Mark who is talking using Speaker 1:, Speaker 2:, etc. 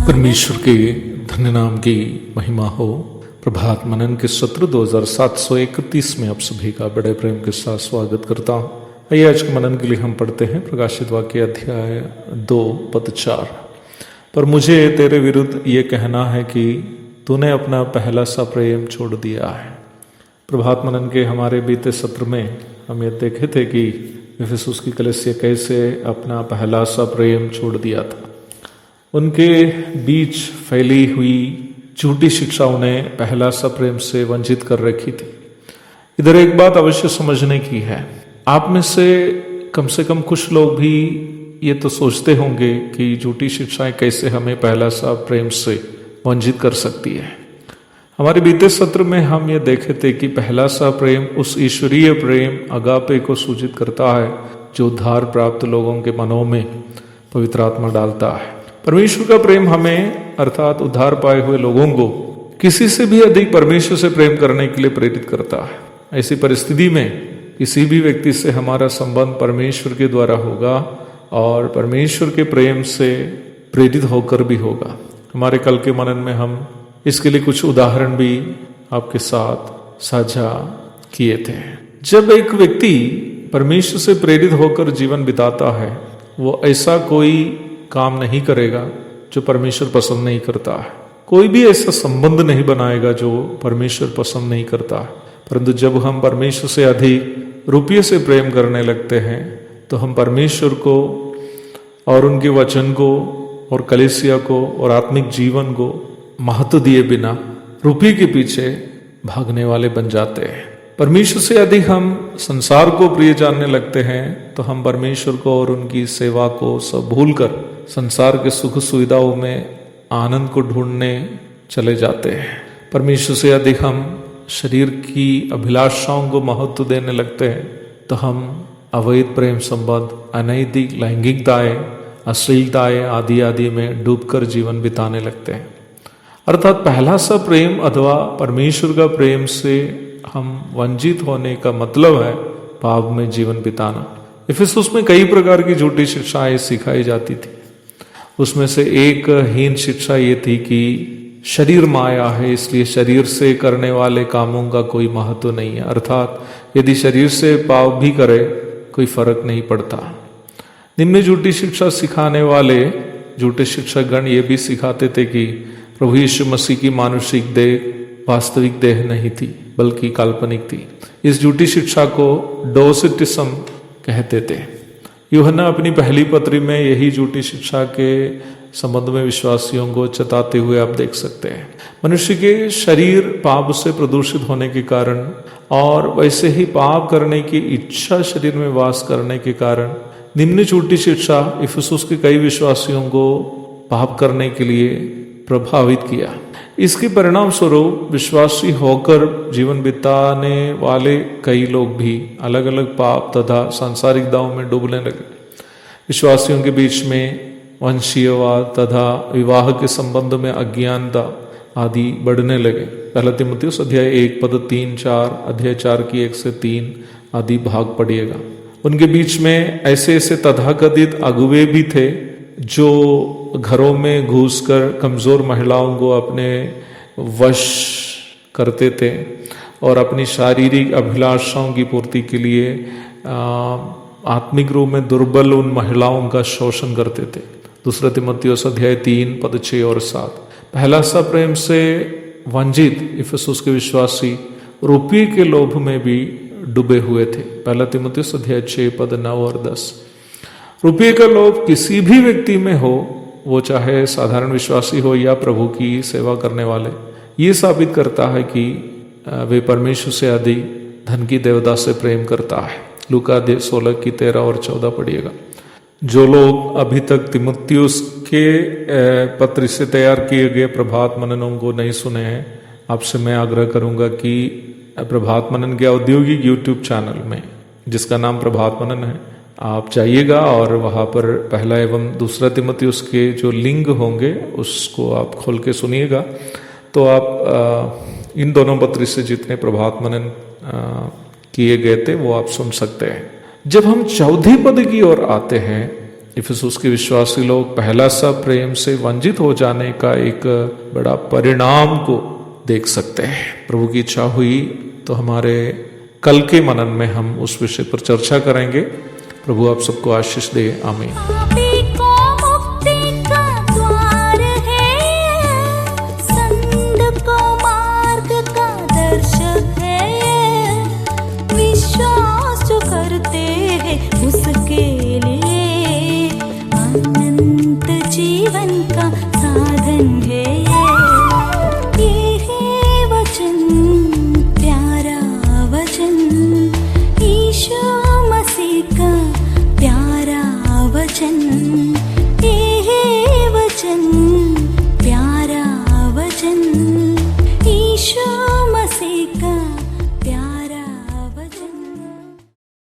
Speaker 1: परमेश्वर के धन्य नाम की महिमा हो। प्रभात मनन के सत्र 2731 में आप सभी का बड़े प्रेम के साथ स्वागत करता हूँ। आइए आज के मनन के लिए हम पढ़ते हैं प्रकाशित वाक्य अध्याय 2 पद 4। पर मुझे तेरे विरुद्ध ये कहना है कि तूने अपना पहला सा प्रेम छोड़ दिया है। प्रभात मनन के हमारे बीते सत्र में हम ये देखे थे कि इफिसुस की कलीसिया कैसे अपना पहला सा प्रेम छोड़ दिया था। उनके बीच फैली हुई झूठी शिक्षा उन्हें पहला सा प्रेम से वंचित कर रखी थी। इधर एक बात अवश्य समझने की है, आप में से कम कुछ लोग भी ये तो सोचते होंगे कि झूठी शिक्षाएं कैसे हमें पहला सा प्रेम से वंचित कर सकती है। हमारे बीते सत्र में हम ये देखे थे कि पहला सा प्रेम उस ईश्वरीय प्रेम अगापे को सूचित करता है जो उद्धार प्राप्त लोगों के मनों में पवित्र आत्मा डालता है। परमेश्वर का प्रेम हमें अर्थात उद्धार पाए हुए लोगों को किसी से भी अधिक परमेश्वर से प्रेम करने के लिए प्रेरित करता है। ऐसी परिस्थिति में किसी भी व्यक्ति से हमारा संबंध परमेश्वर के द्वारा होगा और परमेश्वर के प्रेम से प्रेरित होकर भी होगा। हमारे कल के मनन में हम इसके लिए कुछ उदाहरण भी आपके साथ साझा किए थे। जब एक व्यक्ति परमेश्वर से प्रेरित होकर जीवन बिताता है, वो ऐसा कोई काम नहीं करेगा जो परमेश्वर पसंद नहीं करता है। कोई भी ऐसा संबंध नहीं बनाएगा जो परमेश्वर पसंद नहीं करता है। परंतु जब हम परमेश्वर से अधिक रुपये से प्रेम करने लगते हैं तो हम परमेश्वर को और उनके वचन को और कलीसिया को और आत्मिक जीवन को महत्व दिए बिना रुपये के पीछे भागने वाले बन जाते हैं। परमेश्वर से अधिक हम संसार को प्रिय जानने लगते हैं तो हम परमेश्वर को और उनकी सेवा को सब भूलकर संसार के सुख सुविधाओं में आनंद को ढूंढने चले जाते हैं। परमेश्वर से अधिक हम शरीर की अभिलाषाओं को महत्व देने लगते हैं तो हम अवैध प्रेम संबंध, अनैतिक लैंगिकताएं, अश्लीलताएं आदि में डूबकर जीवन बिताने लगते हैं। अर्थात पहला सा प्रेम अथवा परमेश्वर का प्रेम से हम वंचित होने का मतलब है पाप में जीवन बिताना। इफिसुस में कई प्रकार की झूठी शिक्षाएं सिखाई जाती थी। उसमें से एक हीन शिक्षा ये थी कि शरीर माया है, इसलिए शरीर से करने वाले कामों का कोई महत्व नहीं है। अर्थात यदि शरीर से पाप भी करे कोई फर्क नहीं पड़ता। निम्न झूठी शिक्षा सिखाने वाले झूठे शिक्षकगण ये भी सिखाते थे कि प्रभु यीशु मसीह की मानुषिक देह वास्तविक देह नहीं थी बल्कि काल्पनिक थी। इस झूठी शिक्षा को डोसिटिज्म कहते थे। यूहन्ना अपनी पहली पत्री में यही झूठी शिक्षा के संबंध में विश्वासियों को चेताते हुए आप देख सकते हैं। मनुष्य के शरीर पाप से प्रदूषित होने के कारण और वैसे ही पाप करने की इच्छा शरीर में वास करने के कारण निम्न झूठी शिक्षा इफिसुस के कई विश्वासियों को पाप करने के लिए प्रभावित किया। इसके परिणाम स्वरूप विश्वासी होकर जीवन बिताने वाले कई लोग भी अलग अलग पाप तथा सांसारिक दावों में डूबने लगे। विश्वासियों के बीच में वंशीयवाद तथा विवाह के संबंध में अज्ञानता आदि बढ़ने लगे। पहला तीमुथियुस अध्याय 1 पद 3-4, अध्याय 4 की 1 से 3 आदि भाग पढ़िएगा। उनके बीच में ऐसे ऐसे तथाकथित अगुवे भी थे जो घरों में घुसकर कमजोर महिलाओं को अपने वश करते थे और अपनी शारीरिक अभिलाषाओं की पूर्ति के लिए आत्मिक रूप में दुर्बल उन महिलाओं का शोषण करते थे। दूसरा तीमुथियुस अध्याय 3 पद 6 और 7। पहला सा प्रेम से वंचित इफिसुस के विश्वासी रुपये के लोभ में भी डूबे हुए थे। पहला तीमुथियुस अध्याय 6 पद 9 और 10। रुपये का लोभ किसी भी व्यक्ति में हो, वो चाहे साधारण विश्वासी हो या प्रभु की सेवा करने वाले, ये साबित करता है कि वे परमेश्वर से अधिक धन की देवता से प्रेम करता है। लूका 16 की 13 और 14 पढ़िएगा। जो लोग अभी तक तिमुथियुस के पत्र से तैयार किए गए प्रभात मननों को नहीं सुने हैं, आपसे मैं आग्रह करूंगा कि प्रभात मनन के औद्योगिक यूट्यूब चैनल में, जिसका नाम प्रभात मनन है, आप जाइएगा और वहाँ पर पहला एवं दूसरा तिमुथियुस के जो लिंग होंगे उसको आप खोल के सुनिएगा, तो आप इन दोनों पत्र से जितने प्रभात मनन किए गए थे वो आप सुन सकते हैं। जब हम 14 पद की ओर आते हैं, इफिसुस के विश्वासी लोग पहला सा प्रेम से वंचित हो जाने का एक बड़ा परिणाम को देख सकते हैं। प्रभु की इच्छा हुई तो हमारे कल के मनन में हम उस विषय पर चर्चा करेंगे। प्रभु आप सबको आशीष दे। आमीन।
Speaker 2: विश्वास जो करते